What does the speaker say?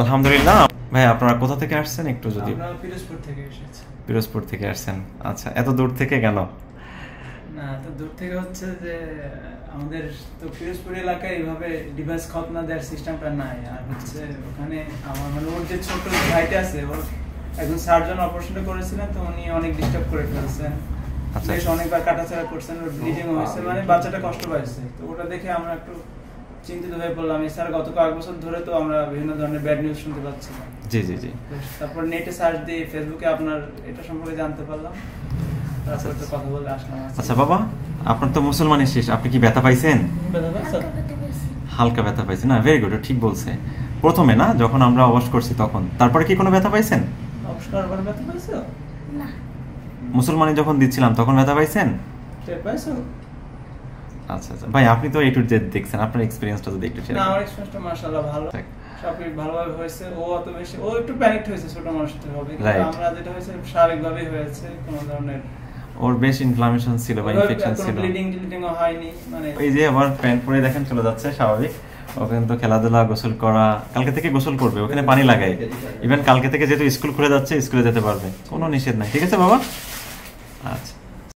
আলহামদুলিল্লাহ। ভাই আপনারা কোথা থেকে আসছেন একটু যদি? আমরা পিরোজপুর থেকে এসেছি। পিরোজপুর থেকে আসছেন, আচ্ছা। এত দূর থেকে কেন? না, এত দূর থেকে হচ্ছে যে আমাদের তো পিরোজপুর এলাকায় এইভাবে ডিভাইস খতনা দেওয়ার সিস্টেমটা নাই। আর হচ্ছে ওখানে আমার মানে ওর যে ছোট ভাইটা আছে, ওর একজন সার্জন অপারেশনটা করেছিলেন, তো উনি অনেক ডিস্টার্ব করে ফেলছেন। আচ্ছা, বেশ অনেকবার কাটাছাড়া করছেন, ওর ব্লিডিং হয়েছে, মানে বাচ্চাটা কষ্ট পাইছে। তো ওটা দেখে আমরা একটু চিন্তিত হয়ে পড়লাম। এছাড়া গত কয়েক বছর ধরে তো আমরা বিভিন্ন ধরনের ব্যাড নিউজ শুনতে পাচ্ছিলাম। জি জি জি। তারপর নেটে সার্চ দিয়ে ফেসবুকে আপনার এটা সম্পর্কে জানতে পারলাম, তারপর তো কথা বলে আসলাম। আচ্ছা বাবা, আপনার তো মুসলমানের শেষ, আপনি কি ব্যথা পাইছেন? হালকা ব্যথা পাইছেন না? ভেরি গুড, ঠিক বলছে। প্রথমে না যখন আমরা অবশ করছি তখন, তারপরে কি কোনো ব্যথা পাইছেন? নমস্কার, আবার ব্যথা পাইছো? না। মুসলমানি যখন দিচ্ছিলাম তখন ব্যথা পাইছেন? টের পাইছো? আচ্ছা আচ্ছা ভাই, আপনি তো A to Z দেখছেন, আপনার এক্সপেরিয়েন্সটা যদি একটু শেয়ার না, করেন। আমার এক্সপেরিয়েন্সটা মাশাআল্লাহ ভালো, সবই ভালোভাবে হয়েছে। ও অত বেশি, ও একটু প্যানিকড হয়েছে, ছোট মানুষটা হবে, কিন্তু আমরা যেটা হয়েছে স্বাভাবিকভাবেই হয়েছে, কোনো ধরনের ওর বেশ ইনফ্লামেশন ছিল বা ইনফেকশন ছিল, ব্লিডিংও হয়নি। মানে এই যে আবার প্যান্ট পরে দেখেন চলে যাচ্ছে, স্বাভাবিক। ওখানে তো খেলাধুলা, গোসল করা, কালকে থেকে গোসল করবে, ওখানে পানি লাগায়। ইভেন কালকে থেকে যেহেতু স্কুল খুলে যাচ্ছে, স্কুলে যেতে পারবে, কোনো নিষেধ নাই। ঠিক আছে বাবা? আচ্ছা।